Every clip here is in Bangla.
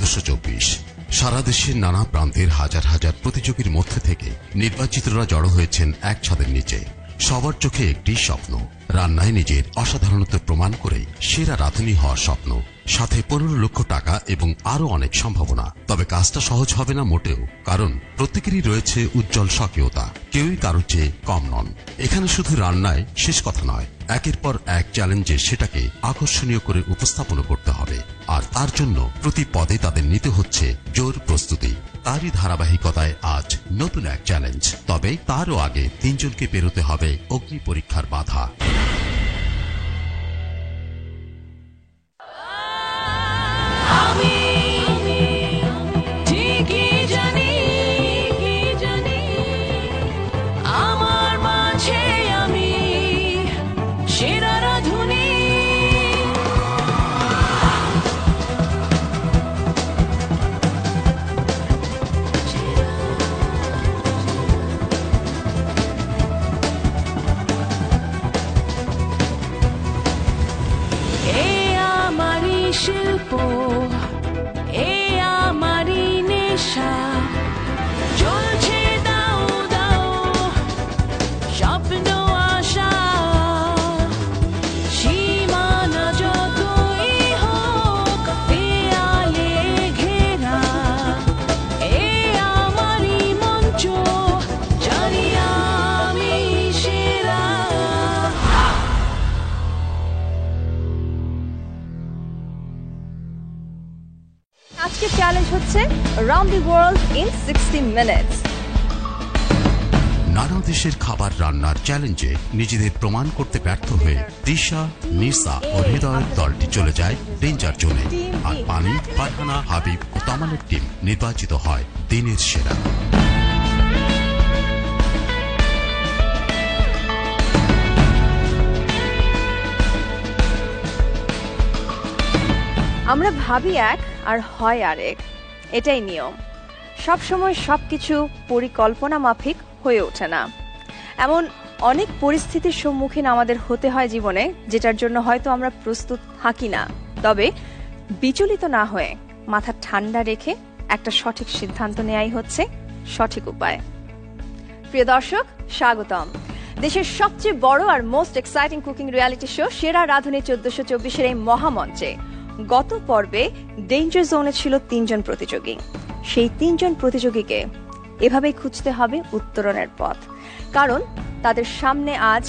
1424। সারা দেশের নানা প্রান্তের হাজার হাজার প্রতিযোগীর মধ্যে থেকে নির্বাচিতরা জড়ো হয়েছেন এক ছাদের নিচে। সবার চোখে একটি স্বপ্ন, রান্নায় নিজের অসাধারণত্ব প্রমাণ করে সেরা রাঁধুনি হওয়ার স্বপ্ন, সাথে 15 লক্ষ টাকা এবং আরো অনেক সম্ভাবনা। তবে কাজটা সহজ হবে না মোটেও, কারণ প্রত্যেকেরই রয়েছে উজ্জ্বল স্বকীয়তা, কেউই কারোর চেয়ে কম নন। এখানে শুধু রান্নায় শেষ কথা নয়, একের পর এক চ্যালেঞ্জে সেটাকে আকর্ষণীয় করে উপস্থাপন করতে হবে। আর তার জন্য প্রতি পদে তাদের নিতে হচ্ছে জোর প্রস্তুতি। তারই ধারাবাহিকতায় আজ নতুন এক চ্যালেঞ্জ, তবে তারও আগে 3 জনকে পেরোতে হবে অগ্নি পরীক্ষার বাধা। আজকের চ্যালেঞ্জ হচ্ছে Around the World in 60 Minutes। নানা দেশের খাবার রান্নার চ্যালেঞ্জে নিজেদের প্রমাণ করতে ব্যর্থ হয়ে দিশা, নিসা ও হৃদয়ের দলটি চলে যায় ডেঞ্জার জোনে। আর পানি, ফারহানা, হাবিব ও তামানের টিম নির্বাচিত হয় দিনের সেরা। আমরা ভাবি এক আর হয় আরেক, এটাই নিয়ম। সবসময় সবকিছু পরিকল্পনা মাফিক হয়ে ওঠে না। এমন অনেক পরিস্থিতির সম্মুখীন আমাদের হতে হয় জীবনে, যেটার জন্য হয়তো আমরা প্রস্তুত থাকি না। তবে বিচলিত না হয়ে মাথা ঠান্ডা রেখে একটা সঠিক সিদ্ধান্ত নেওয়াই হচ্ছে সঠিক উপায়। প্রিয় দর্শক, স্বাগতম দেশের সবচেয়ে বড় আর most exciting cooking reality show Sera Radhuni 1424-এর এই মহামঞ্চে। গত পর্বে ডেঞ্জার জোনে ছিল 3 জন প্রতিযোগী। সেই 3 জন প্রতিযোগীকে এভাবেই খুঁজতে হবে উত্তরণের পথ, কারণ তাদের সামনে আজ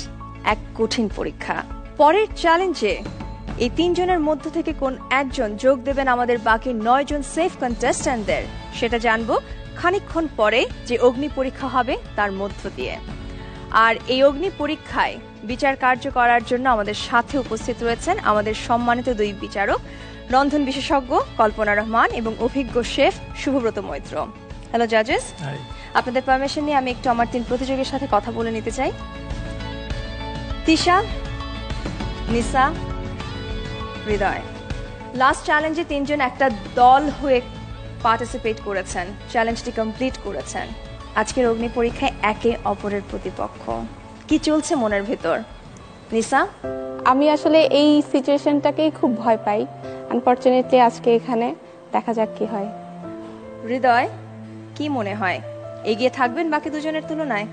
এক কঠিন পরীক্ষা। পরের চ্যালেঞ্জে এই 3 জনের মধ্য থেকে কোন একজন যোগ দেবেন আমাদের বাকি 9 জন সেফ কন্টেস্ট্যান্টদের, সেটা জানবো খানিকক্ষণ পরে, যে অগ্নি পরীক্ষা হবে তার মধ্য দিয়ে। আর এই অগ্নি পরীক্ষায় বিচার কার্য করার জন্য আমাদের সাথে উপস্থিত রয়েছেন আমাদের সম্মানিত 2 বিচারক, রন্ধন বিশেষজ্ঞ কল্পনা রহমান এবং অভিজ্ঞ শেফ শুভব্রত মৈত্র। হ্যালো জাজেস, আপনাদের পারমিশন নিয়ে আমি একটু আমার 3 প্রতিযোগীর সাথে কথা বলে নিতে চাই। তিশা, নিসা, হৃদয়, লাস্ট চ্যালেঞ্জে 3 জন একটা দল হয়ে পার্টিসিপেট করেছেন, চ্যালেঞ্জটি কমপ্লিট করেছেন। আজকের অগ্নি পরীক্ষায় একে অপরের প্রতিপক্ষ। কি চলছে মনের ভেতর? নিসা? আমি আসলে এই সিচুয়েশনটাকেই খুব ভয় পাই। আনফরচুনেটলি আজকে এখানে, দেখা যাক কি হয়। হৃদয়, কি মনে হয় এগিয়ে থাকবেন বাকি 2 জনের তুলনায়?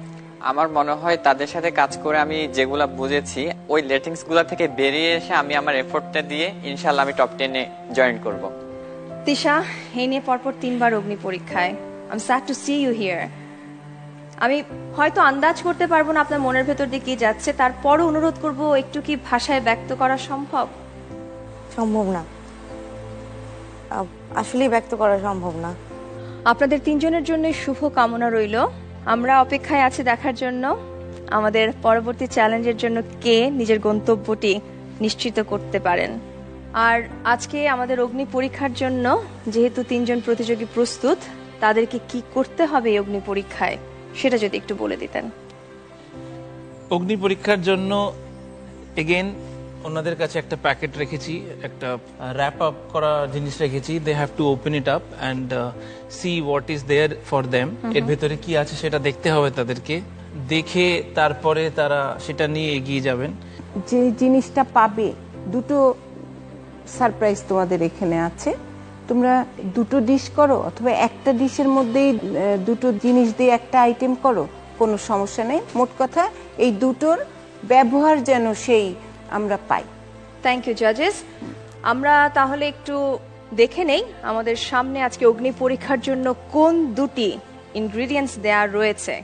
আমার মনে হয় তাদের সাথে কাজ করে আমি যেগুলা বুঝেছি, ওই লেটিংস গুলা থেকে বেরিয়ে এসে আমি আমার এফোর্টটা দিয়ে ইনশাআল্লাহ আমি টপ 10 এ জয়েন করব। তিশা, এই নিয়ে পরপর 3 বার অগ্নি পরীক্ষায়। I am sad to see you here. আমি হয়তো আন্দাজ করতে পারবো না আপনার মনের ভেতর দিয়ে কি যাচ্ছে, তারপরও অনুরোধ করব একটু কি ভাষায় ব্যক্ত করা সম্ভব? সম্ভব না, আসলে ব্যক্ত করা সম্ভব না। আপনাদের 3 জনের জন্য শুভ কামনা রইল। আমরা অপেক্ষায় আছি দেখার জন্য আমাদের পরবর্তী চ্যালেঞ্জের জন্য কে নিজের গন্তব্যটি নিশ্চিত করতে পারেন। আর আজকে আমাদের অগ্নি পরীক্ষার জন্য যেহেতু 3 জন প্রতিযোগী প্রস্তুত, তাদেরকে কি করতে হবে এই অগ্নি পরীক্ষায় সেটা যদি একটু বলে দিতেন। অগ্নি পরীক্ষার জন্য এগেইন ওনাদের কাছে একটা প্যাকেট রেখেছি, একটা র্যাপ আপ করা জিনিস রেখেছি। They have to open it up and see what is there for them. এর ভেতরে কি আছে সেটা দেখতে হবে তাদেরকে, দেখে তারপরে তারা সেটা নিয়ে এগিয়ে যাবেন। যে জিনিসটা পাবে, 2টো সারপ্রাইজ তোমাদের এখানে আছে। তো তোমরা দুটো ডিশ করো অথবা একটা ডিশের মধ্যেই দুটো জিনিস দিয়ে একটা আইটেম করো, কোনো সমস্যা নেই। মোট কথা এই দুটোর ব্যবহার যেন সেই আমরা পাই। Thank you জাজেস। আমরা তাহলে একটু দেখে নেই আমাদের সামনে আজকে অগ্নি পরীক্ষার জন্য কোন দুটি ইনগ্রিডিয়েন্টস দেয়া রয়েছে।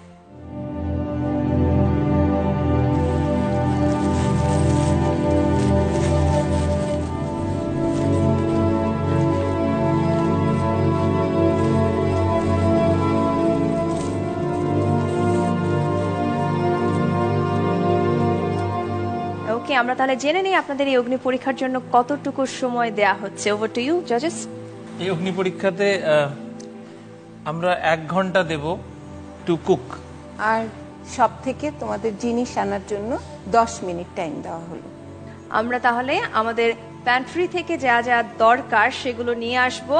ওকে, আমরা তাহলে জেনে নিই আপনাদের এই অগ্নি পরীক্ষার জন্য কতটুকু সময় দেয়া হচ্ছে। ওভার টু ইউ জাজেস। এই অগ্নি পরীক্ষাতে আমরা 1 ঘন্টা দেব টু কুক। আর সব থেকে তোমাদের জিনিস আনার জন্য 10 মিনিট টাইম দেওয়া হলো। আমরা তাহলে আমাদের প্যান্ট্রি থেকে যা যা দরকার সেগুলো নিয়ে আসব।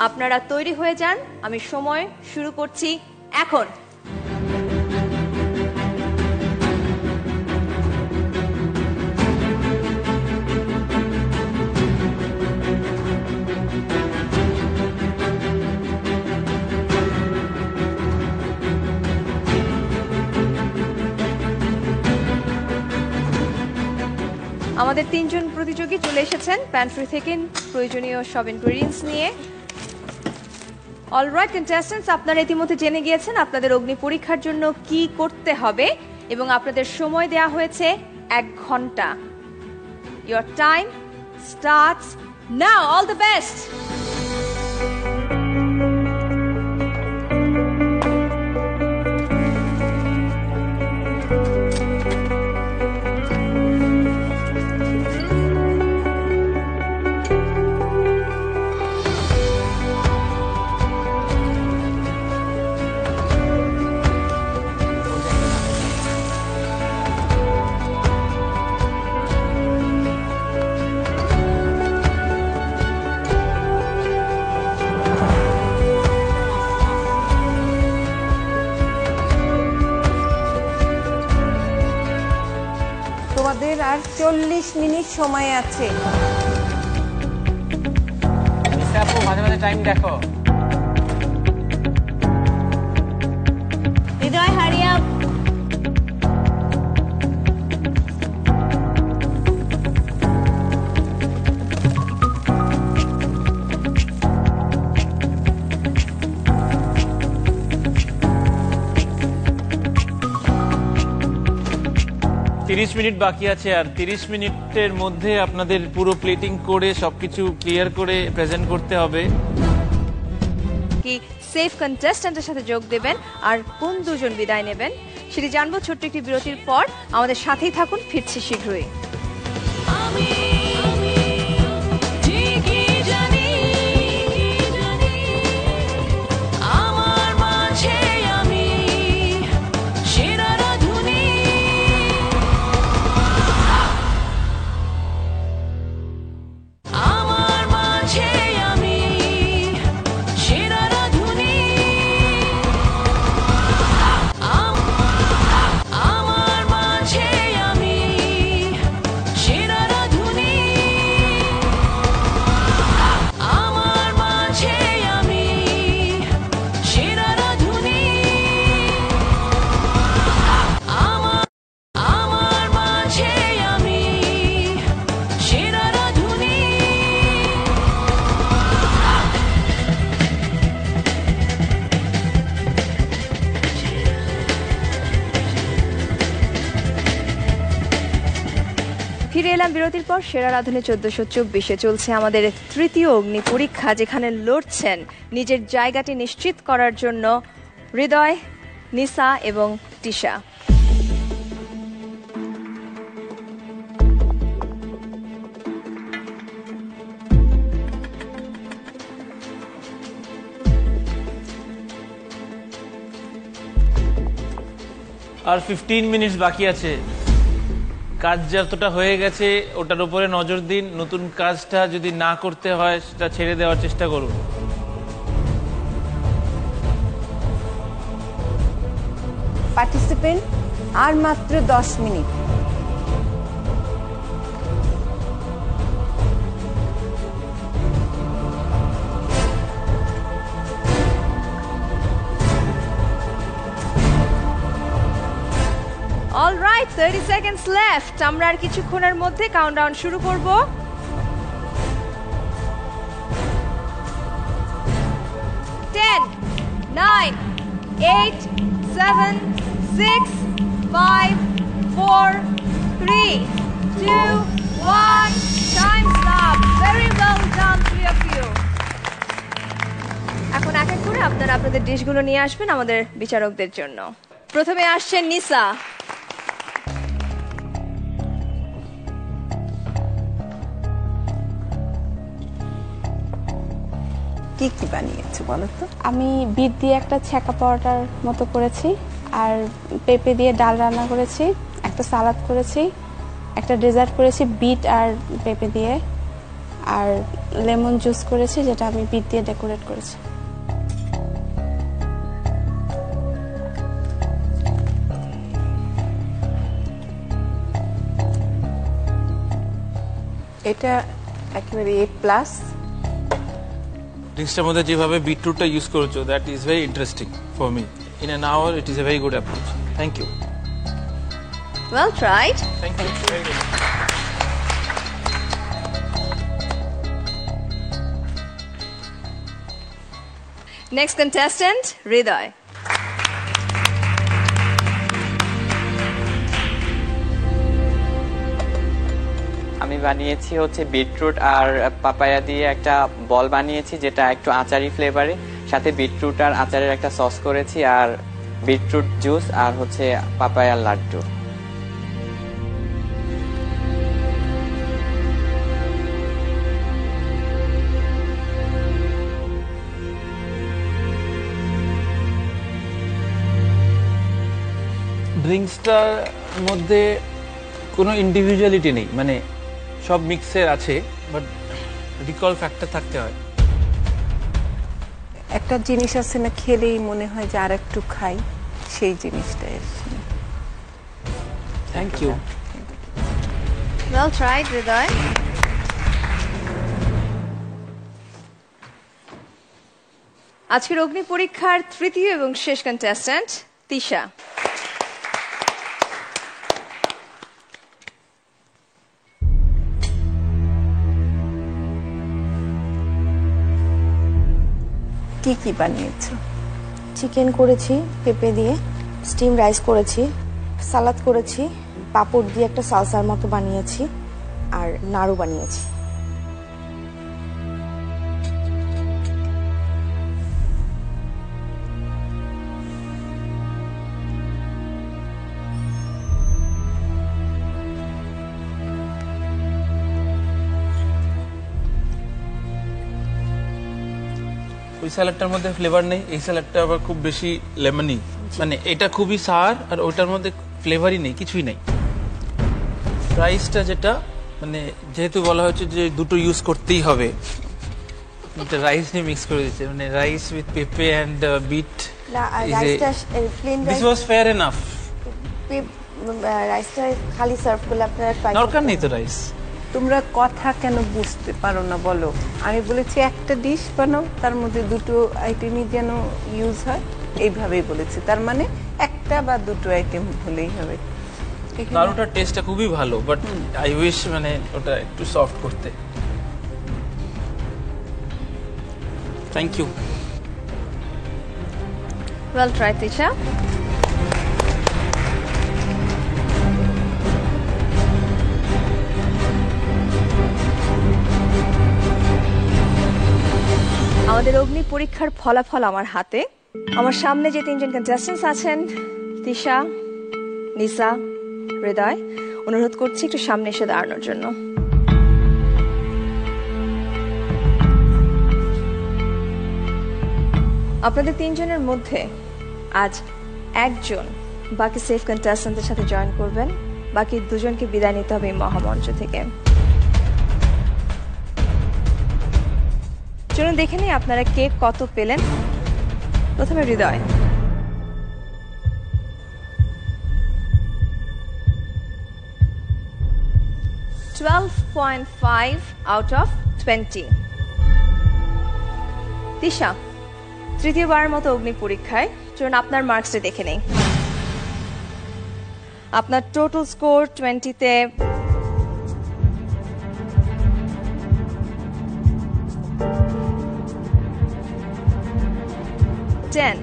আপনারা তৈরি হয়ে যান, আমি সময় শুরু করছি এখন। আমাদের 3 জন প্রতিযোগী চলে এসেছেন প্যান্ট্রি থেকে প্রয়োজনীয় সব ইনগ্রেডিয়েন্টস নিয়ে। অলরাইট কন্টেস্ট্যান্টস, আপনারা ইতিমধ্যে জেনে গিয়েছেন আপনাদের অগ্নি পরীক্ষার জন্য কি করতে হবে এবং আপনাদের সময় দেয়া হয়েছে 1 ঘন্টা। Your time starts now. All the best. তোমাদের আর 40 মিনিট সময় আছে। আপু মাঝে মাঝে টাইম দেখো। হৃদয়, হারি আপ। 30 মিনিট বাকি আছে, আর 30 মিনিটের মধ্যে আপনাদের পুরো প্লেটিং করে সবকিছু ক্লিয়ার করে প্রেজেন্ট করতে হবে। কি সেফ কন্টেস্ট্যান্টের সাথে যোগ দেবেন আর কোন দুজন বিদায় নেবেন সেটি জানবো ছোট্ট একটি বিরতির পর। আমাদের সাথেই থাকুন, ফিরছি শীঘ্রই। ফিরে এলাম বিরতির পর। সেরা রাঁধুনি 1424-এ চলছে আমাদের তৃতীয় অগ্নি পরীক্ষা, যেখানে লড়ছেন নিজের জায়গাটি নিশ্চিত করার জন্য হৃদয়, নিসা এবং তিশা। আর 15 মিনিটস বাকি আছে। কাজ যতটা হয়ে গেছে ওটার উপরে নজর দিন, নতুন কাজটা যদি না করতে হয় সেটা ছেড়ে দেওয়ার চেষ্টা করুন। পার্টিসিপেন্ট আর মাত্র 10 মিনিট। Alright, 30 seconds left. আমরা আর কিছুক্ষণের মধ্যে কাউন্টডাউন শুরু করব। 10, 9, 8, 7, 6, 5, 4, 3, 2, 1. Time's up. Very well done, three of you. এখন এক এক করে আপনারা আপনাদের ডিশগুলো নিয়ে আসবেন আমাদের বিচারকদের জন্য। প্রথমে আসছেন নিসা। কি কি বানিয়েছো বলো তো? আমি বিট দিয়ে একটা ছ্যাঁকা পরোটার মতো করেছি, আর পেঁপে দিয়ে ডাল রান্না করেছি, একটা সালাদ করেছি, একটা ডেজার্ট করেছি বিট আর পেঁপে দিয়ে, আর লেমন জুস করেছি যেটা আমি বিট দিয়ে ডেকোরেট করেছি। এটা একেবারে A+। ড্রিঙ্কসটার মধ্যে যেভাবে বিটরুটটা ইউজ করেছো, that is very interesting for me. In an hour it is a very good approach. Thank you. Well tried. Thank you very good. Next contestant, Hriday. আমি বানিয়েছি হচ্ছে বিটরুট আর পাপায়া দিয়ে একটা বল বানিয়েছি, যেটা একটু আচারি ফ্লেভারে, সাথে বিটরুট আর আচারের একটা সস করেছি, আর বিটরুট জুস আর হচ্ছে পাপায়ার লাড্ডু। ড্রিঙ্কসটার মধ্যে কোনো ইন্ডিভিজুয়ালিটি নেই, মানে সব মিক্সের আছে, বাট রিকল ফ্যাক্টর থাকতে হয়। একটা জিনিস আছে না, খেলেই মনে হয় যে আর একটু খাই, সেই জিনিসটা এসছে। Thank you. Well tried, Hriday. আজকের অগ্নি পরীক্ষার তৃতীয় এবং শেষ কন্টেস্ট্যান্ট তিশা। কি কি বানিয়েছো? চিকেন করেছি পেঁপে দিয়ে, স্টিম রাইস করেছি, সালাদ করেছি, পাঁপড় দিয়ে একটা সালসার মতো বানিয়েছি, আর নাড়ু বানিয়েছি। ওই স্যালাডটার মধ্যে ফ্লেভার নেই, এই স্যালাডটা আবার খুব বেশি লেমনি, মানে এটা খুবই সার, আর ওটার মধ্যে ফ্লেভারই নেই, কিছুই নেই। রাইসটা যেটা, মানে যেহেতু বলা হচ্ছে যে দুটো ইউজ করতেই হবে, রাইস নিয়ে মিক্স করে দিচ্ছে, মানে রাইস উইথ পেঁপে and beet. This was fair enough. রাইসটা খালি সার্ভ করলে আপনারা ট্রাই দরকার নেই তো রাইস। তোমরা কথা কেন বুঝতে পারো না বলো? আমি বলেছি একটা ডিশ বানাও, তার মধ্যে দুটো আইটেমই যেন ইউজ হয়, এইভাবেই বলেছি। তার মানে একটা বা দুটো আইটেম হলেই হবে। নাড়ুটার টেস্টটা খুবই ভালো, বাট আই উইশ মানে ওটা একটু সফট করতে। Thank you. Well tried, Tisha. আমাদের অগ্নি পরীক্ষার ফলাফল আমার হাতে। আমার সামনে যে তিনজন কন্টেস্টেন্টস আছেন, তিশা, নিসা, হৃদয়, অনুরোধ করছি একটু সামনে এসে দাঁড়ানোর জন্য। আপনাদের তিনজনের মধ্যে আজ একজন বাকি সেফ কন্টেস্টেন্টদের সাথে জয়েন করবেন, বাকি দুজনকে বিদায় নিতে হবে এই মহামঞ্চ থেকে। চলুন দেখে নিই আপনারা কে কত পেলেন। প্রথমে হৃদয়। $12.5 out of 20। তিশা, তৃতীয়বারের মতো অগ্নি পরীক্ষায়, চলুন আপনার মার্কসটা দেখে নেই। আপনার টোটাল স্কোর 20-তে 10।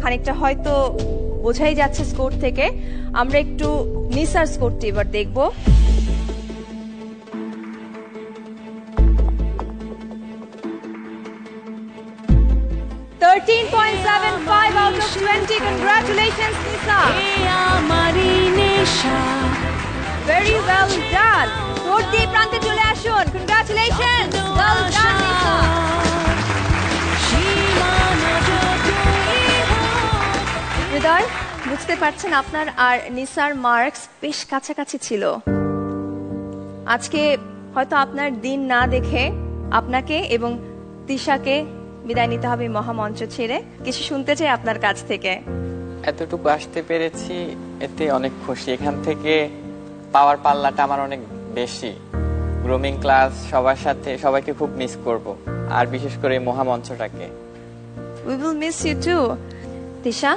খানিকটা হয়তো বোঝাই যাচ্ছে স্কোর থেকে। আমরা একটু নিসার স্কোরটি এবার দেখব। $13.75 out of 20. Congratulations, Nisa. Very well done. Score দিয়ে প্রান্তে চলে আসুন। Congratulations. Well done, Nisa. হৃদয়, বুঝতে পারছেন আপনার আর নিসার মার্কস বেশ কাছাকাছি ছিল। আজকে হয়তো আপনার দিন না দেখে আপনাকে এবং তিশাকে বিদায় নিতে হবে মহামঞ্চ ছেড়ে। কিছু শুনতে চাই আপনার কাছ থেকে। এতটুকু আসতে পেরেছি, এতে অনেক খুশি। এখান থেকে পাওয়ার পাল্লাটা আমার অনেক বেশি। গ্রুমিং ক্লাস, সবার সাথে সবাইকে খুব মিস করব, আর বিশেষ করে মহামঞ্চটাকে। We will miss you too. Tisha,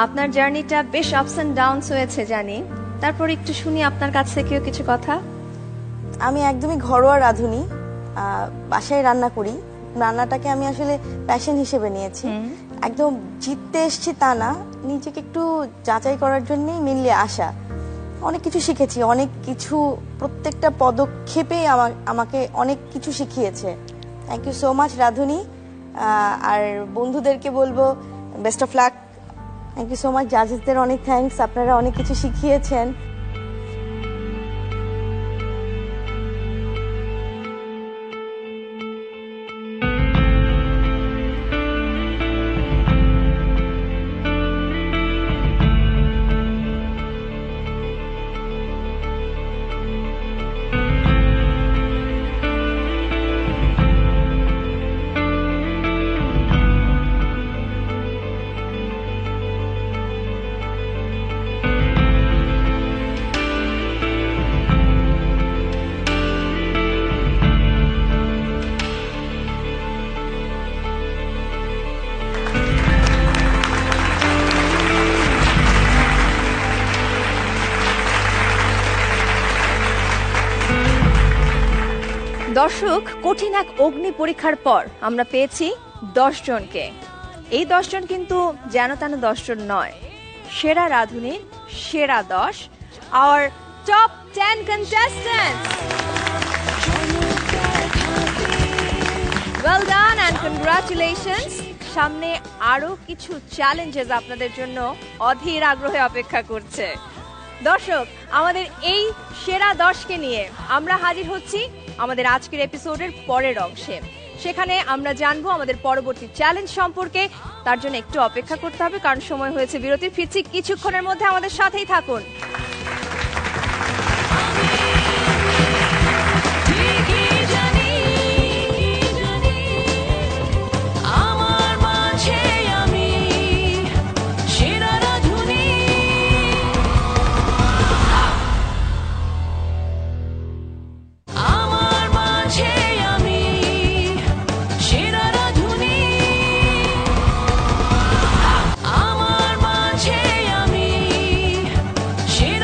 আপনার জার্নিটা বেশ আপস এন্ড ডাউনস হয়েছে জানি, তারপর একটু শুনি আপনার কাছ থেকেও কিছু কথা। আমি একদমই ঘরোয়া রাঁধুনি, বাসায় রান্না করি। রান্নাটাকে আমি আসলে প্যাশন হিসেবে নিয়েছি। একদম জিততে এসেছি তা না, নিজেকে একটু যাচাই করার জন্যই মেনলি আসা। অনেক কিছু শিখেছি, অনেক কিছু, প্রত্যেকটা পদক্ষেপে আমাকে অনেক কিছু শিখিয়েছে। থ্যাংক ইউ সো মাচ রাঁধুনি। আর বন্ধুদেরকে বলবো best of luck. Thank you so much জাজেসদের, অনেক থ্যাঙ্কস, আপনারা অনেক কিছু শিখিয়েছেন। দর্শক, কঠিন এক অগ্নি পরীক্ষার পর আমরা পেয়েছি 10 জনকে। এই 10 জন কিন্তু যেন তেন 10 জন নয়, সেরা রাঁধুনির সেরা 10, our top 10 contestants. Well done and congratulations. সামনে আরো কিছু চ্যালেঞ্জেস আপনাদের জন্য অধীর আগ্রহে অপেক্ষা করছে। দর্শক, আমাদের এই সেরা 10কে নিয়ে আমরা হাজির হচ্ছি আমাদের আজকের এপিসোডের পরের অংশে। সেখানে আমরা জানবো আমাদের পরবর্তী চ্যালেঞ্জ সম্পর্কে। তার জন্য একটু অপেক্ষা করতে হবে, কারণ সময় হয়েছে বিরতির। ফিরছি কিছুক্ষণের মধ্যে, আমাদের সাথেই থাকুন। Shit.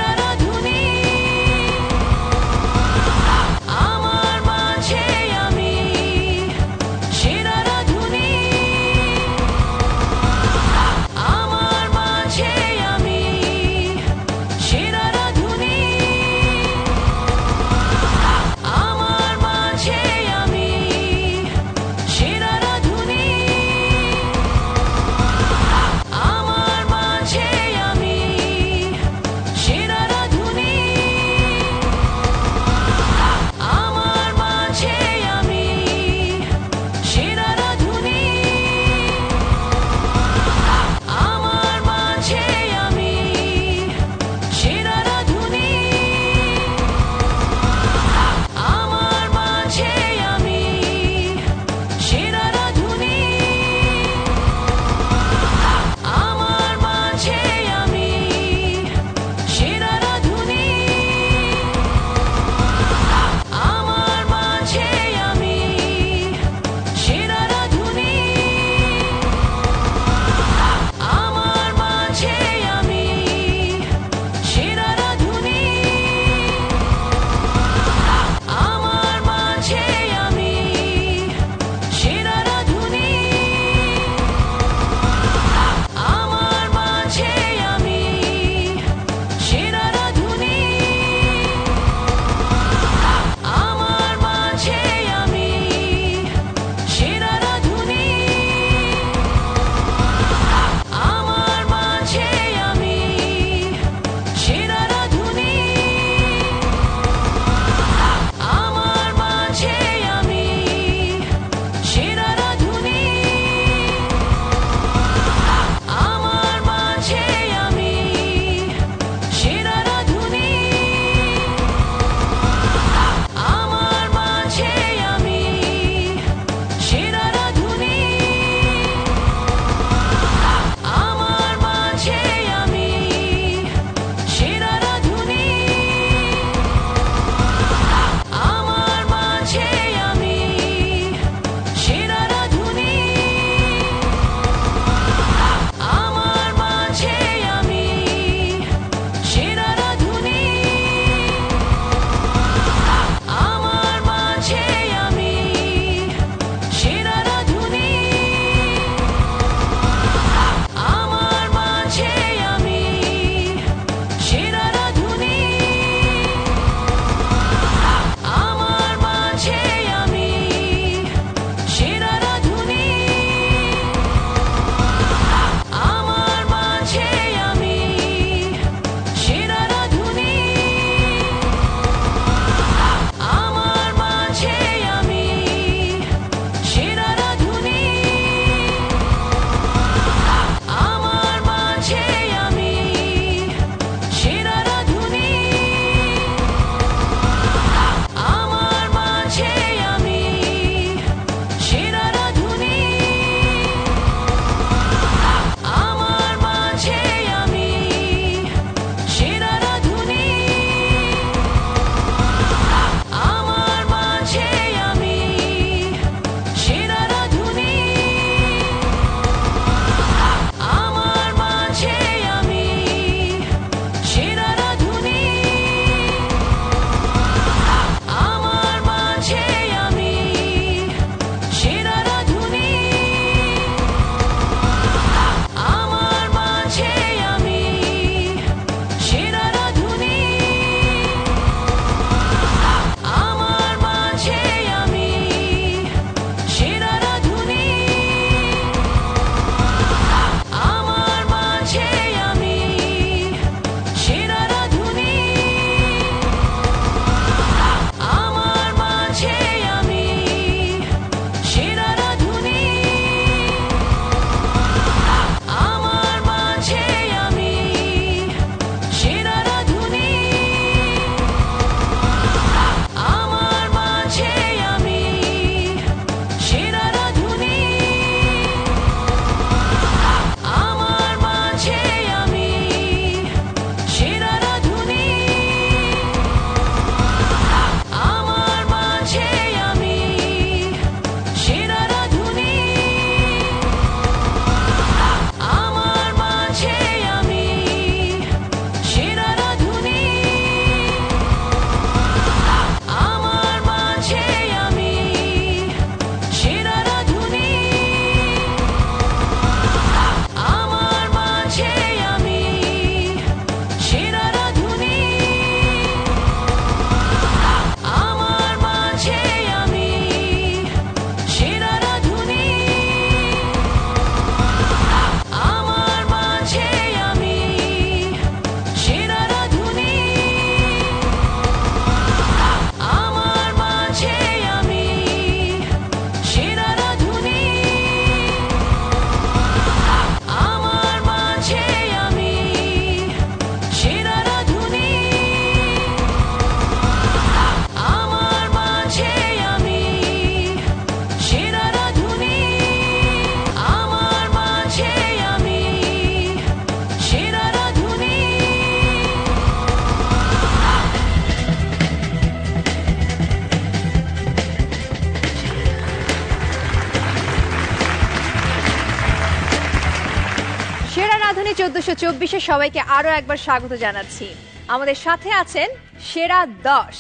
1424-এ সবাইকে আরো একবার স্বাগত জানাচ্ছি। আমাদের সাথে আছেন সেরা 10,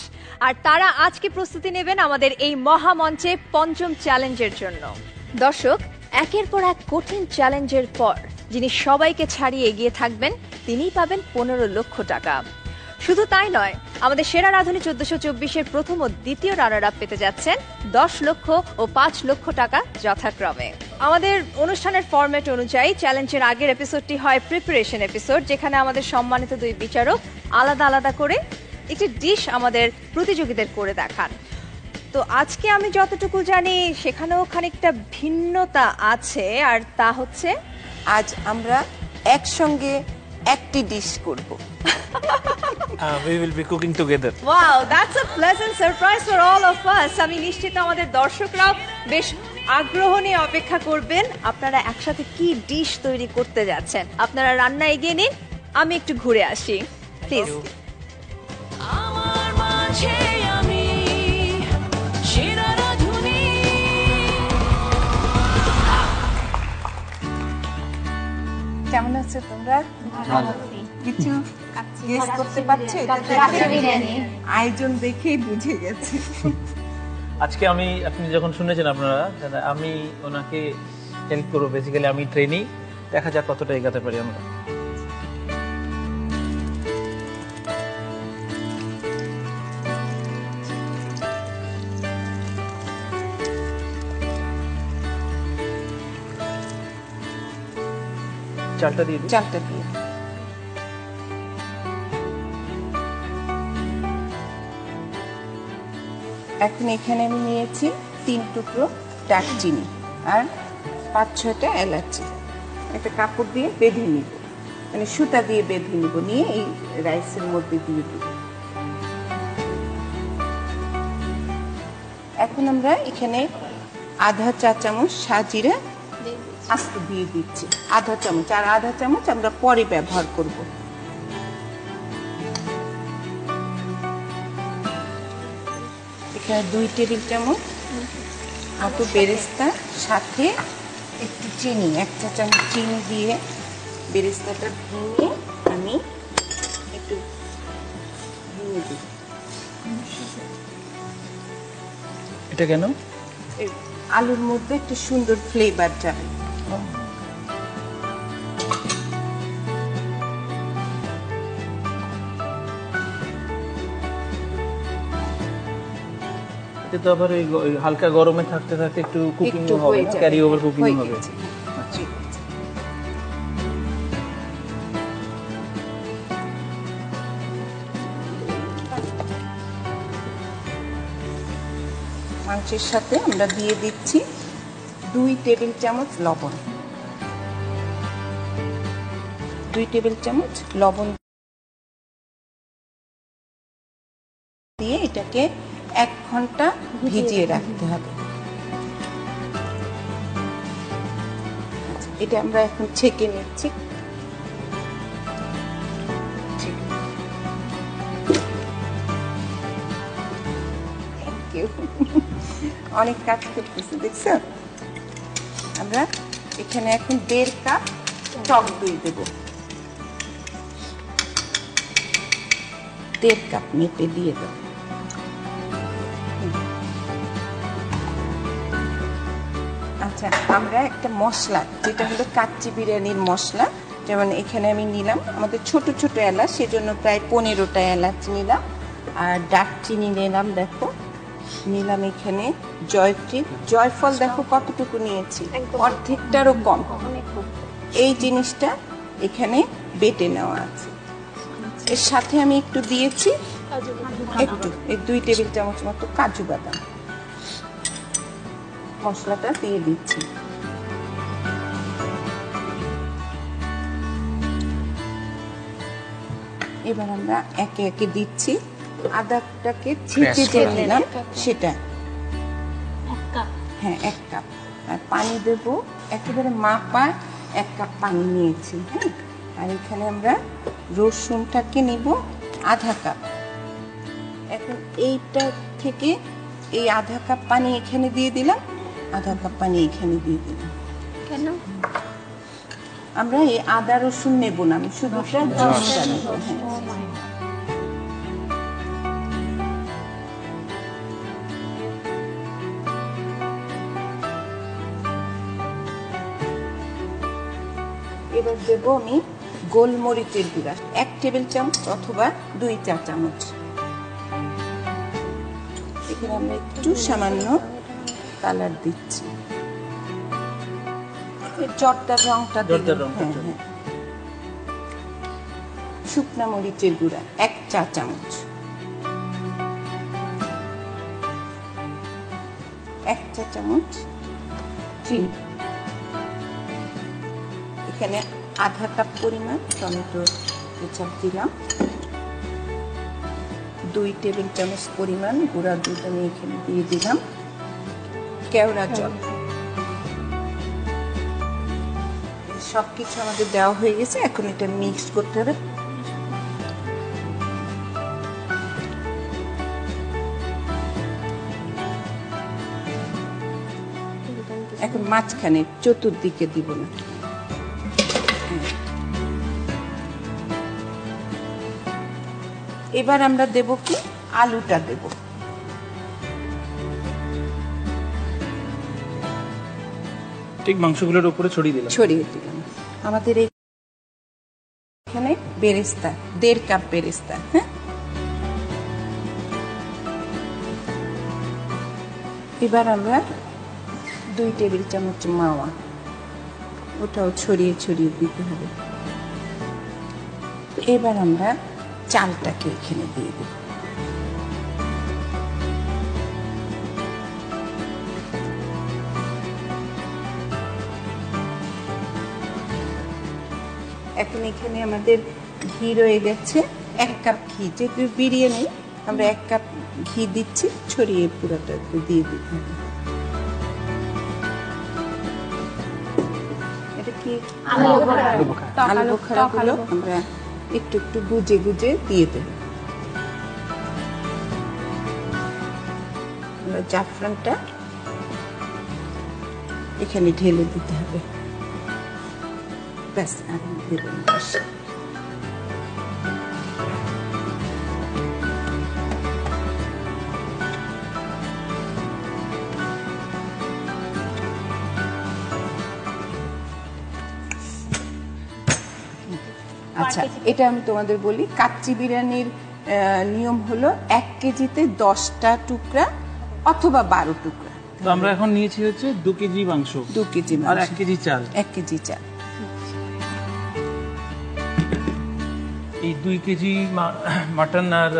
আর তারা আজকে প্রস্তুতি নেবেন আমাদের এই মহামঞ্চে পঞ্চম চ্যালেঞ্জের জন্য। দর্শক, একের পর এক কঠিন চ্যালেঞ্জের পর যিনি সবাইকে ছাড়িয়ে এগিয়ে থাকবেন তিনিই পাবেন 15 লক্ষ টাকা। শুধু তাই নয়, আমাদের সেরা রাঁধুনি 1424-এর প্রথম ও দ্বিতীয় রানার আপ পেতে যাচ্ছেন 10 লক্ষ ও 5 লক্ষ টাকা যথাক্রমে। আমাদের অনুষ্ঠানের ফরম্যাট অনুযায়ী চ্যালেঞ্জের আগের এপিসোডটি হয় প্রিপারেশন এপিসোড, যেখানে আমাদের সম্মানিত 2 বিচারক আলাদা আলাদা করে একটি ডিশ আমাদের প্রতিযোগীদের করে দেখান। তো আজকে আমি যতটুকু জানি সেখানেও খানিকটা ভিন্নতা আছে, আর তা হচ্ছে আজ আমরা একসঙ্গে একটি ডিশ করব। We will be cooking together. Wow, that's a pleasant surprise for all of us. আমি নিশ্চিত আমাদের দর্শকরাও বেশ আগ্রহ নিয়ে অপেক্ষা করবেন আপনারা একসাথে কি ডিশ তৈরি করতে যাচ্ছেন। আপনারা রান্না এগিয়ে নিন, আমি একটু ঘুরে আসি প্লিজ। আমার মাঝে আমি সেরা রাঁধুনি। কেমন আছো তোমরা? কিছু গেস করতে পারছো? আয়োজন দেখেই বুঝে গেছে। আজকে আপনি যখন শুনেছেন আপনারা, আমি ওনাকে হেল্প করবো। বেসিক্যালি আমি ট্রেনিং, দেখা যাক কতটা এগাতে পারি আমরা। চালটা দিয়ে দিই। চালটা দিয়ে এখন এখানে আমি নিয়েছি 3 টুকরো দারচিনি আর 5-6টা এলাচি। একটা কাপড় দিয়ে বেঁধে নিব, মানে সুতা দিয়ে বেঁধে নিব, নিয়ে এই রাইসের মধ্যে দিয়ে দিব। এখন আমরা এখানে আধা চা চামচ সাজিরা আস্ত দিয়ে দিচ্ছি, আধা চামচ, আর আধা চামচ আমরা পরে ব্যবহার করব। এখানে 2 টেবিল চামচ মতো বেরেস্তা, সাথে একটু চিনি, 1 চা চামচ চিনি দিয়ে বেরেস্তাটা ভেঙে আমি একটু ভেঙে দিই। এটা কেন? আলুর মধ্যে একটু সুন্দর ফ্লেভার যাবে। এটা তো আবার ওই হালকা গরমে থাকতে থাকতে একটু কুকিং হবে, ক্যারি ওভার কুকিং হবে। আচ্ছা, মাংসের সাথে আমরা দিয়ে দিচ্ছি 2 টেবিল চামচ লবণ, 2 টেবিল চামচ লবণ দিয়ে এটাকে 1 ঘন্টা ভিজিয়ে রাখতে হবে। এটা আমরা এখন ছেঁকে নিচ্ছি। অনেক কাজ করতেছি, দেখছো? আমরা এখানে এখন 1.5 কাপ টক দই দেব, 1.5 কাপ মেপে দিয়ে দেব। আচ্ছা, আমরা একটা মশলা, যেটা হলো কাচ্চি বিরিয়ানির মশলা, যেমন এখানে আমি নিলাম আমাদের ছোট ছোট এলাচ, সেজন্য প্রায় 15টা এলাচ নিলাম, আর দারচিনি নিলাম, দেখো নিলাম এখানে জয়ফল, দেখো কতটুকু নিয়েছি, অর্ধেকটারও কম। এই জিনিসটা এখানে বেটে নেওয়া আছে। এর সাথে আমি একটু দিয়েছি একটু 2 টেবিল চামচ মতো কাজু বাদাম, মশলাটা দিয়ে দিচ্ছি। এবার আমরা একে একে দিচ্ছি। আদাটাকে ছেঁচে যে দিলাম সেটা, হ্যাঁ 1 কাপ, আর পানি দেব একেবারে মাপা 1 কাপ পানি নিয়েছি। হ্যাঁ, আর এখানে আমরা রসুনটাকে নিব আধা কাপ। এখন এইটা থেকে এই আধা কাপ পানি এখানে দিয়ে দিলাম, আধা কাপ পানি এখানে দিয়ে দিলাম। কেন? আমরা এই আদা রসুন নেব না, আমি শুধুটা জুসটা নেব। এবার দেব আমি গোলমরিচের গুঁড়া 1 টেবিল চামচ অথবা 2 চা চামচ। এখানে আমরা একটু সামান্য কালার দিচ্ছি, জর্দার রংটা দিলাম। হ্যাঁ, শুকনা মরিচের গুঁড়া 1 চা চামচ, 1 চা চামচ চিনি, এখানে আধা কাপ পরিমাণ টমেটো কেচাপ দিলাম, 2 টেবিল চামচ পরিমাণ গুঁড়া দুধ আমি এখানে দিয়ে দিলাম, কেওড়া জল। সবকিছু আমাদের দেওয়া হয়ে গেছে, এখন এটা মিক্স করতে হবে। এখন মাঝখানে, চতুর্দিকে দিব না। এবার আমরা দেব কি, আলুটা দেব। ঠিক মাংসগুলোর উপরে ছড়িয়ে দিলাম। আমাদের এখানে বেরেস্তা 1.5 কাপ বেরেস্তা। হ্যাঁ, এবার আমরা 2 টেবিল চামচ মাওয়া, ওটাও ছড়িয়ে ছড়িয়ে দিতে হবে। এবার আমরা চালটাকে এখানে দিয়ে দেব। এখন এখানে আমাদের ঘি রয়ে গেছে 1 কাপ ঘি, যেহেতু বিরিয়ানি আমরা 1 কাপ ঘি দিচ্ছি, ছড়িয়ে পুরোটা দিয়ে দিতে হবে। এটা কি আলু বোখারাগুলো আমরা একটু একটু গুজে গুজে দিয়ে দেব। আমরা জাফরানটা এখানে ঢেলে দিতে হবে, ব্যাস। আর দেব না। আচ্ছা, এটা আমি তোমাদের বলি, কাচ্চি বিরিয়ানির নিয়ম হলো 1 কেজিতে 10টা টুকরা অথবা 12 টুকরা। তো আমরা এখন নিয়েছি হচ্ছে 2 কেজি মাংস, 2 কেজি আর 1 কেজি চাল। 1 কেজি চাল। এই 2 কেজি মাটন আর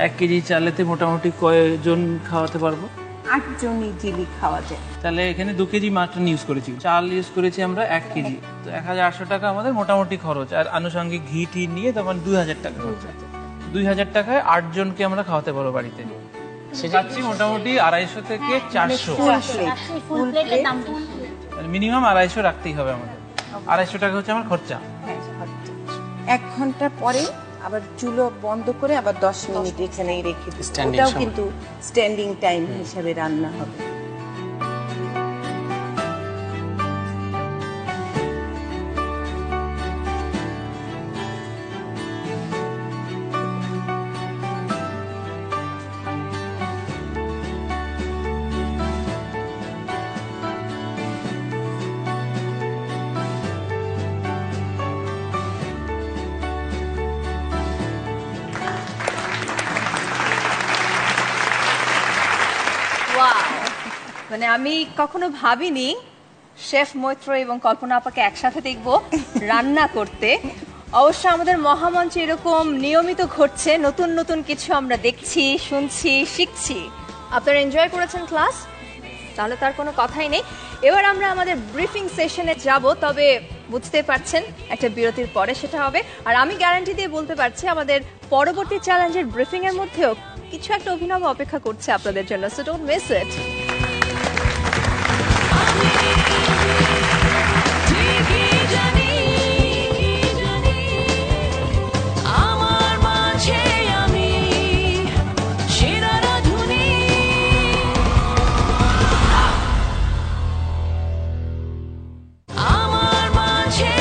1 কেজি চালেতে মোটামুটি কয়জন খাওয়াতে পারবো? 8 জন ইজিলি খাওয়া যায়। তাহলে এখানে 2 কেজি মাটন ইউজ করেছি, চাল ইউজ করেছি আমরা 1 কেজি, তো 1800 টাকা আমাদের মোটামুটি খরচ, আর আনুষঙ্গিক ঘি টি নিয়ে তখন 2000 টাকা খরচ। 2000 টাকায় 8 জনকে আমরা খাওয়াতে পারবো বাড়িতে। সেটাচ্ছি মোটামুটি 250 থেকে 400, মিনিমাম 250 রাখতেই হবে আমাদের। 250 টাকা হচ্ছে আমার খরচা। 1 ঘন্টা পরে আবার চুলো বন্ধ করে আবার 10 মিনিট এখানেই রেখে দিই, ওটাও কিন্তু স্ট্যান্ডিং টাইম হিসাবে রান্না হবে। মানে আমি কখনো ভাবিনি শেফ মৈত্র এবং কল্পনা আপাকে একসাথে দেখব রান্না করতে। অবশ্য আমাদের মহামঞ্চে এরকম নিয়মিত ঘটছে, নতুন নতুন কিছু আমরা দেখছি, শুনছি, শিখছি। আপনারা এনজয় করেছেন ক্লাস, তাহলে তার কোনো কথাই নেই। এবার আমরা আমাদের ব্রিফিং সেশনে যাব, তবে বুঝতে পারছেন একটা বিরতির পরে সেটা হবে। আর আমি গ্যারান্টি দিয়ে বলতে পারছি আমাদের পরবর্তী চ্যালেঞ্জের ব্রিফিং এর মধ্যেও কিছু একটা অভিনব অপেক্ষা করছে আপনাদের জন্য, সো ডোন্ট মিস ইট। আমার মাঝে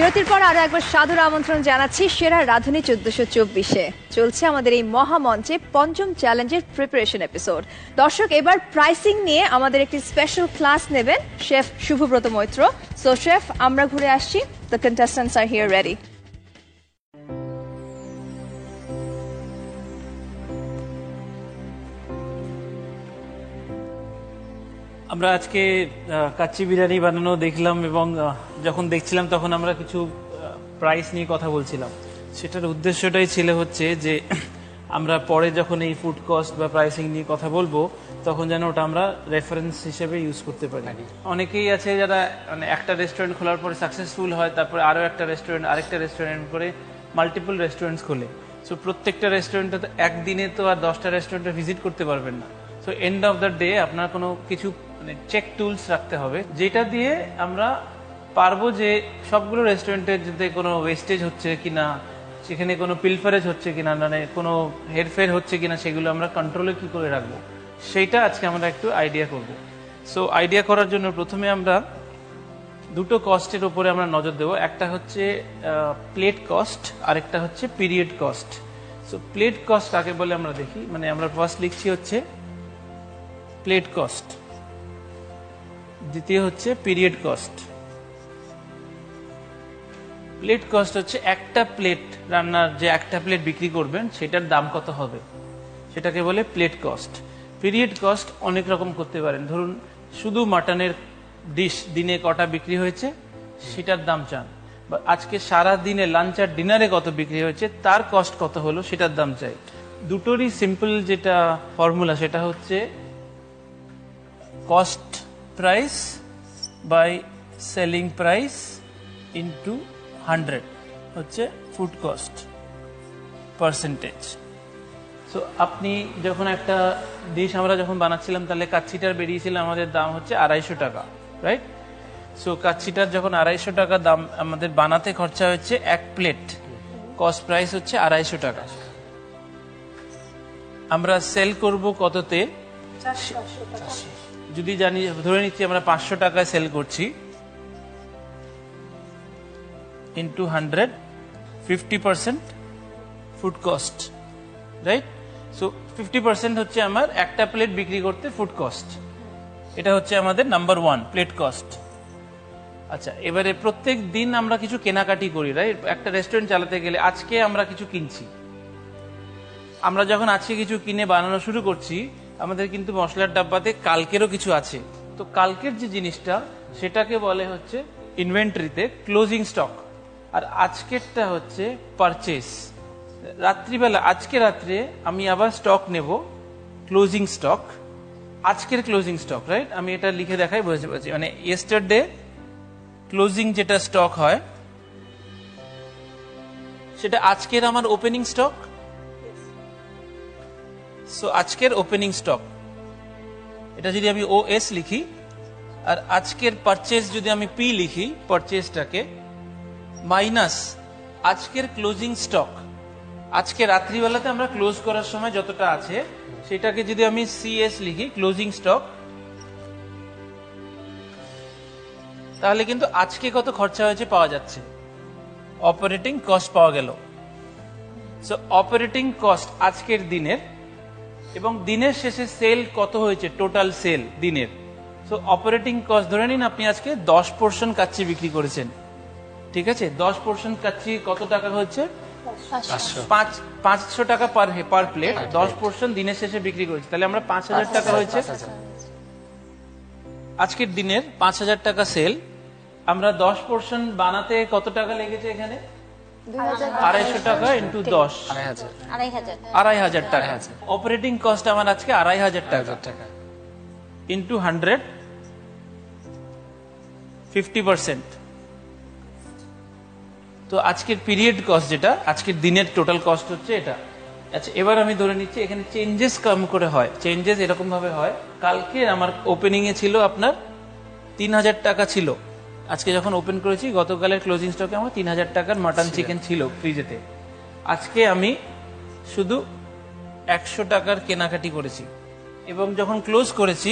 বিরতির পর আরো একবার সাদর আমন্ত্রণ জানাচ্ছি সেরা রাঁধুনি 1424-এ চলছে আমাদের এই মহামঞ্চে পঞ্চম চ্যালেঞ্জের প্রিপারেশন এপিসোড। দর্শক, এবার প্রাইসিং নিয়ে আমাদের একটি স্পেশাল ক্লাস নেবেন chef Shubhabrata Maitra. So chef, আমরা ঘুরে আসছি। The contestants are here ready. আমরা আজকে কাচ্চি বিরিয়ানি বানানো দেখলাম এবং যখন দেখছিলাম তখন আমরা কিছু প্রাইস নিয়ে কথা বলছিলাম। সেটার উদ্দেশ্যটাই ছিল হচ্ছে যে আমরা পরে যখন এই ফুড কস্ট বা প্রাইসিং নিয়ে কথা বলবো তখন যেন ওটা আমরা রেফারেন্স হিসেবে ইউজ করতে পারি। অনেকেই আছে যারা মানে একটা রেস্টুরেন্ট খোলার পরে সাকসেসফুল হয়, তারপরে আরও একটা রেস্টুরেন্ট, আরেকটা রেস্টুরেন্ট করে মাল্টিপল রেস্টুরেন্টস খোলে। সো প্রত্যেকটা রেস্টুরেন্টে তো একদিনে তো আর 10টা রেস্টুরেন্টে ভিজিট করতে পারবেন না। So end of the day আপনার কোনো কিছু মানে চেক টুলস রাখতে হবে, যেটা দিয়ে আমরা পারবো যে সবগুলো রেস্টুরেন্টের যাতে কোনো ওয়েস্টেজ হচ্ছে কিনা, সেখানে কোনো পিলফারেজ হচ্ছে কিনা, মানে কোনো হেরফের হচ্ছে কিনা, সেগুলো আমরা কন্ট্রোলে কি করে রাখবো, সেইটা আজকে আমরা একটু আইডিয়া করব। সো আইডিয়া করার জন্য প্রথমে আমরা দুটো কস্টের উপরে আমরা নজর দেবো। একটা হচ্ছে প্লেট কস্ট, আরেকটা হচ্ছে period cost. So plate cost কাকে বলে আমরা দেখি, মানে আমরা ফার্স্ট লিখছি হচ্ছে প্লেট কস্ট, দ্বিতীয় হচ্ছে পিরিয়ড কস্ট। প্লেট কস্ট হচ্ছে একটা প্লেট রান্নার, যে একটা প্লেট বিক্রি করবেন সেটার দাম কত হবে, সেটাকে বলে প্লেট কস্ট। পিরিয়ড কস্ট অনেক রকম করতে পারেন, ধরুন শুধু মাটনের ডিশ দিনে কটা বিক্রি হয়েছে সেটার দাম চান, বা আজকে সারা দিনে লাঞ্চ আর ডিনারে কত বিক্রি হয়েছে তার কস্ট কত হলো সেটার দাম চাই। দুটোরই সিম্পল যেটা ফর্মুলা সেটা হচ্ছে cost price by selling price into 100 হচ্ছে ফুড কস্ট পার্সেন্টেজ। সো আপনি যখন একটা ডিশ আমরা যখন বানাচ্ছিলাম তাহলে কাচ্চিটার বেরিয়েছিল আমাদের দাম হচ্ছে 250 টাকা, রাইট? সো কাচ্চিটার যখন 250 টাকা দাম আমাদের বানাতে খরচা হচ্ছে এক প্লেট, কস্ট প্রাইস হচ্ছে 250 টাকা। আমরা সেল করব কততে, যদি জানি ধরে নিচ্ছি আমরা 500 টাকায় সেল করছি, into 100, 50% food cost, right? So 50% হচ্ছে আমার একটা প্লেট বিক্রি করতে ফুড কস্ট। এটা হচ্ছে আমাদের নাম্বার 1 প্লেট কস্ট। আচ্ছা, এবারে প্রত্যেক দিন আমরা কিছু কেনাকাটি করি, রাইট? একটা রেস্টুরেন্ট চালাতে গেলে আজকে আমরা কিছু কিনছি, আমরা যখন আজকে কিছু কিনে বানানো শুরু করছি আমাদের কিন্তু মশলার ডাব্বাতে কালকেরও কিছু আছে। তো কালকের যে জিনিসটা সেটাকে বলে হচ্ছে ইনভেন্টরিতে ক্লোজিং স্টক, আর আজকেরটা হচ্ছে পারচেস। রাত্রিবেলা আজকে রাত্রে আমি আবার স্টক নেব, ক্লোজিং স্টক, আজকের ক্লোজিং স্টক, রাইট? আমি এটা লিখে দেখাই, বুঝতে পারছি, মানে ইয়েস্টারডে ক্লোজিং যেটা স্টক হয় সেটা আজকের আমার ওপেনিং স্টক। সো আজকের ওপেনিং স্টক এটা যদি আমি OS লিখি, আর আজকের পারচেজ যদি আমি P লিখি, পারচেজটাকে মাইনাস আজকের ক্লোজিং স্টক, আজকে রাত্রিবেলাতে আমরা ক্লোজ করার সময় যতটা আছে সেটাকে যদি আমি CS লিখি, ক্লোজিং স্টক, তাহলে কিন্তু আজকে কত খরচা হয়েছে পাওয়া যাচ্ছে, অপারেটিং কস্ট পাওয়া গেল। সো অপারেটিং কস্ট আজকের দিনের এবং দিনের শেষে সেল কত হয়েছে, টোটাল সেল দিনের। সো অপারেটিং কস্ট ধরে নিন আপনি আজকে 10 পোর্শন কাচ্চি বিক্রি করেছেন, ঠিক আছে? 10 পোর্শন কাচ্চি কত টাকা হচ্ছে, 500 টাকা পার প্লেট। 10 পোর্শন দিনের শেষে বিক্রি করেছি, তাহলে আমরা 5000 টাকা হয়েছে আজকের দিনের, 5000 টাকা সেল। আমরা 10 পোর্শন বানাতে কত টাকা লেগেছে এখানে, 250 টাকা ইন্টু 10, 2500 টাকা। অপারেটিং কস্ট আমার আজকে 2500 টাকা ইন্টু 100, 50%। তো আজকের পিরিয়ড কস্ট যেটা আজকের দিনের টোটাল কস্ট হচ্ছে এটা। আচ্ছা, এবার আমি ধরে নিচ্ছি এখানে চেঞ্জেস কম করে হয়। চেঞ্জেস এরকম ভাবে হয়, কালকে আমার ওপেনিং এ ছিল আপনার 3000 টাকা ছিল, আজকে যখন ওপেন করেছি গতকালের ক্লোজিং স্টকে আমার 3000 টাকার মাটন চিকেন ছিল ফ্রিজেতে, আজকে আমি শুধু 100 টাকার কেনাকাটি করেছি এবং যখন ক্লোজ করেছি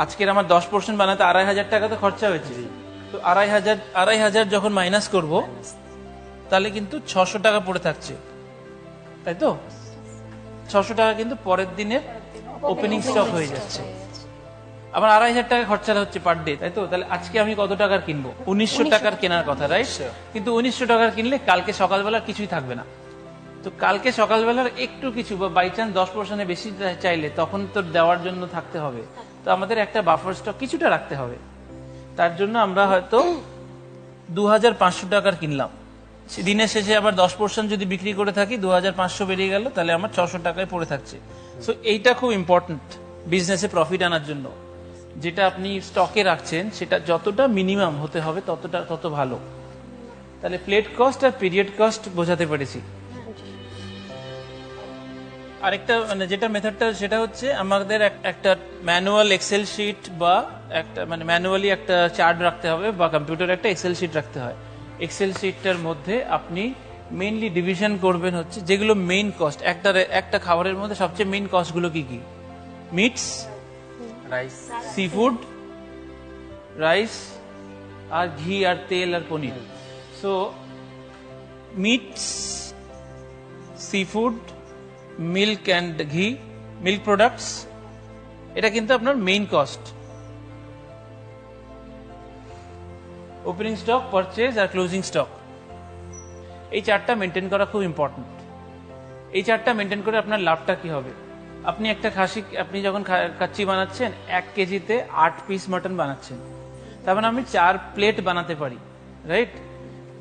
আজকের আমার 10 পোর্শন বানাতে 2500 টাকা তো খরচা হয়েছে। তো 2,500 যখন মাইনাস করব তাহলে কিন্তু 600 টাকা পড়ে থাকছে, তাই তো? 600 টাকা কিন্তু পরের দিনের ওপেনিং স্টক হয়ে যাচ্ছে। আমার 2,500 টাকা খরচা হচ্ছে পার ডে, তাই তো? তাহলে আজকে আমি কত টাকার কিনবো? 1900 টাকার কেনার কথা, রাইট? কিন্তু 1900 টাকার কিনলে কালকে সকালবেলা কিছুই থাকবে না। তো কালকে সকালবেলার একটু কিছু বা বাই চান্স 10% বেশি চাইলে তখন তো দেওয়ার জন্য থাকতে হবে। তো আমাদের একটা বাফার স্টক কিছুটা রাখতে হবে। তার জন্য আমরা হয়তো 2,500 টাকার কিনলাম, দিনের শেষে আবার 10% যদি বিক্রি করে থাকি 2,500 বেরিয়ে গেল, তাহলে আমার 600 টাকায় পড়ে থাকছে। সো এইটা খুব ইম্পর্টেন্ট বিজনেসে প্রফিট আনার জন্য। যেটা আপনি স্টকে রাখছেন সেটা যতটা মিনিমাম হতে হবে তত ভালো। তাহলে প্লেট কস্ট আর পিরিয়ড কস্ট বোঝাতে পেরেছি। আরেকটা মানে যেটা মেথডটা সেটা হচ্ছে আমাদের একটা ম্যানুয়াল এক্সেল শিট বা একটা মানে ম্যানুয়ালি একটা চার্ট রাখতে হবে বা কম্পিউটারে একটা এক্সেল শিট রাখতে হয়। এক্সেল শিটটার মধ্যে আপনি মেইনলি ডিভিশন করবেন হচ্ছে যেগুলো মেইন কস্ট, একটা খাবারের মধ্যে সবচেয়ে মেইন কস্টগুলো কি কি? Meats, rice, seafood, rice আর ঘি আর তেল আর পনির। So meats, seafood, milk and ghee, milk products, এটা কিন্তু আপনার main cost. Opening stock, purchase আর ক্লোজিং স্টক, এই চারটা মেনটেন করা খুব ইম্পর্টেন্ট। এই চারটা মেনটেন করে আপনার লাভটা কি হবে? আপনি একটা খাসি, আপনি যখন কাচ্চি বানাচ্ছেন 1 কেজিতে 8 পিস মাটন বানাচ্ছেন, তার মানে আমি 4 প্লেট বানাতে পারি, রাইট?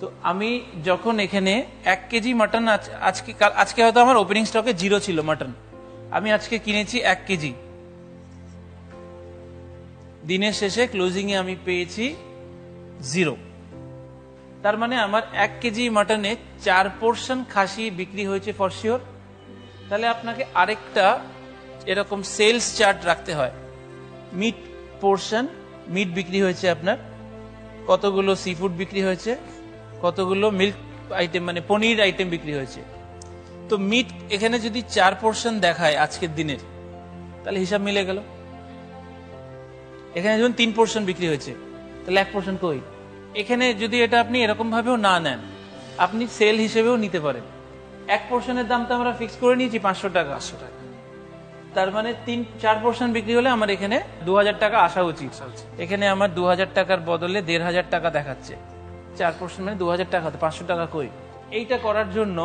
তো আমি যখন এখানে 1 কেজি মাটন আজকে হয়তো আমার ওপেনিং স্টকে 0 ছিল মাটন, আমি আজকে কিনেছি 1 কেজি, দিনের শেষে ক্লোজিং এ আমি পেয়েছি 0। তার মানে আমার 1 কেজি মাটনে 4 পোর্শন খাসি বিক্রি হয়েছে ফর শিওর। তাহলে আপনাকে আরেকটা এরকম সেলস চার্ট রাখতে হয়। মিট পোর্শন, মিট বিক্রি হয়েছে আপনার, কতগুলো সি ফুড বিক্রি হয়েছে, কতগুলো মিল্ক আইটেম মানে পনির আইটেম বিক্রি হয়েছে। তো মিট এখানে যদি 4 পোর্শন দেখায় আজকের দিনের, তাহলে হিসাব মিলে গেল। এখানে যখন 3 পোর্শন বিক্রি হয়েছে, তাহলে 1 পোর্শন কই? এখানে যদি এটা আপনি এরকম ভাবেও না নেন, আপনি সেল হিসেবেও নিতে পারেন। 1 পোর্শনের দাম তো আমরা ফিক্স করে নিয়েছি 500 টাকা। তার মানে 3-4 পোর্শন বিক্রি হলে আমার এখানে 2,000 টাকা আসা উচিত। এখানে আমার 2,000 টাকার বদলে 1,500 টাকা দেখাচ্ছে। 4 পোর্শন মানে 2,000 টাকা, তো 500 টাকা কই? এইটা করার জন্য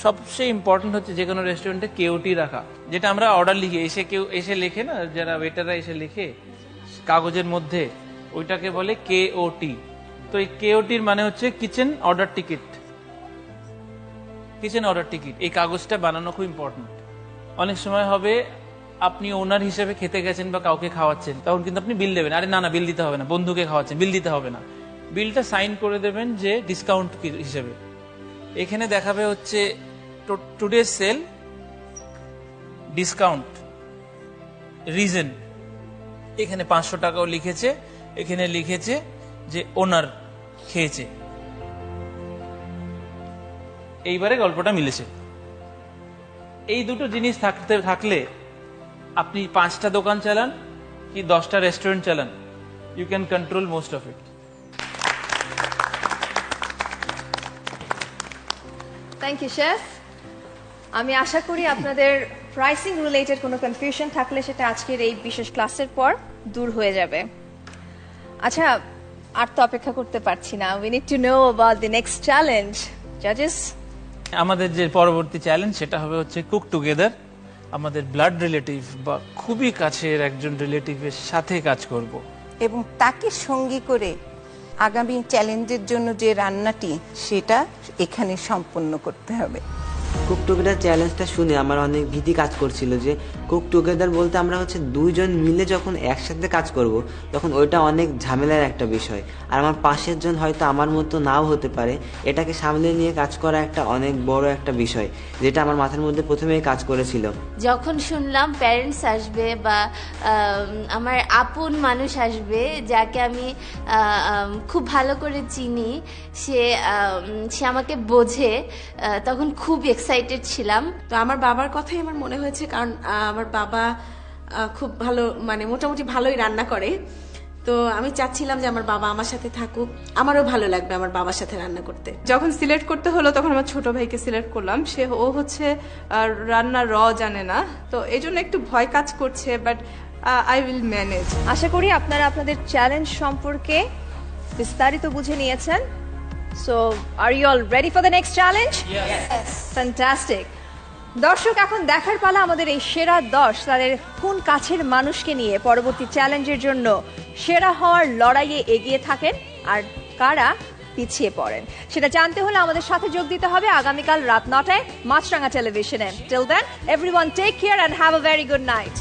সবচেয়ে ইম্পর্টেন্ট হচ্ছে যে কোনো রেস্টুরেন্টে কেওটি রাখা, যেটা আমরা অর্ডার লিখে কেউ এসে লেখে না, যারা ওয়েটাররা এসে লেখে কাগজের মধ্যে, ওইটাকে বলে কেওটি। তো এই কেওটির মানে হচ্ছে kitchen order ticket. Kitchen order ticket, এই কাগজটা বানানো খুব ইম্পর্টেন্ট। অনেক সময় হবে আপনি ওনার হিসেবে খেতে গেছেন বা কাউকে খাওয়াচ্ছেন, তখন কিন্তু আপনি বিল দেবেন। আরে না, বিল দিতে হবে না, বন্ধুকে খাওয়াচ্ছেন, বিল দিতে হবে না। বিলটা সাইন করে দেবেন যে ডিসকাউন্ট হিসেবে। এখানে দেখাবে হচ্ছে টুডে সেল, ডিসকাউন্ট, রিজন। এখানে 500 টাকাও লিখেছে, এখানে লিখেছে যে ওনার খেয়েছে। এইবারে গল্পটা মিলেছে। এই দুটো জিনিস থাকলে আপনি 5টা দোকান চালান কি 10টা রেস্টুরেন্ট চালান, you can control most of it. Thank you chef. আমি আশা করি আপনাদের প্রাইসিং রিলেটেড কোনো কনফিউশন থাকলে সেটা আজকের এই বিশেষ ক্লাসের পর দূর হয়ে যাবে। আচ্ছা, আর তো অপেক্ষা করতে পারছি না। We need to know about the next challenge. জাজেস, আমাদের যে পরবর্তী চ্যালেঞ্জ সেটা হবে হচ্ছে কুক টুগেদার। আমাদের ব্লাড রিলেটিভ বা খুবই কাছের একজন রিলেটিভের সাথে কাজ করব এবং তাকে সঙ্গী করে আগামী চ্যালেঞ্জের জন্য যে রান্নাটি সেটা এখানে সম্পন্ন করতে হবে। কুক টুগেদার চ্যালেঞ্জটা শুনে আমার অনেক ভীতি কাজ করছিল যে কুক টুগেদার বলতে আমরা হচ্ছে 2 জন মিলে যখন একসাথে কাজ করব তখন ওইটা অনেক ঝামেলার একটা বিষয়। আর আমার পাশের জন হয়তো আমার মতো নাও হতে পারে, এটাকে সামলে নিয়ে কাজ করা একটা অনেক বড় একটা বিষয়, যেটা আমার মাথার মধ্যে প্রথমেই কাজ করেছিল। যখন শুনলাম প্যারেন্টস আসবে বা আমার আপন মানুষ আসবে যাকে আমি খুব ভালো করে চিনি, সে আমাকে বোঝে, তখন খুব এক্সাইটেড ছিলাম। তো আমার বাবার কথাই আমার মনে হয়েছে, কারণ আমার বাবা খুব ভালো, মানে মোটামুটি ভালোই রান্না করে। তো আমি চাচ্ছিলাম যে আমার বাবা আমার সাথে থাকুক, আমারও ভালো লাগবে আমার বাবার সাথে রান্না করতে। যখন সিলেক্ট করতে হলো তখন আমার ছোট ভাইকে সিলেক্ট করলাম। ও হচ্ছে রান্না জানে না, তো এই জন্য একটু ভয় কাজ করছে, বাট আই উইল ম্যানেজ। আশা করি আপনারা আপনাদের চ্যালেঞ্জ সম্পর্কে বিস্তারিত বুঝে নিয়েছেন। So are you all ready for the next challenge? Yes, fantastic. দর্শক, এখন দেখার পালা আমাদের এই সেরা 10 তাদের কোন কাছের মানুষকে নিয়ে পরবর্তী চ্যালেঞ্জের জন্য সেরা হওয়ার লড়াইয়ে এগিয়ে থাকেন আর কারা পিছিয়ে পড়েন। সেটা জানতে হলে আমাদের সাথে যোগ দিতে হবে আগামীকাল রাত 9টায় মাছরাঙা টেলিভিশনে। Till then, everyone take care and have a very good night.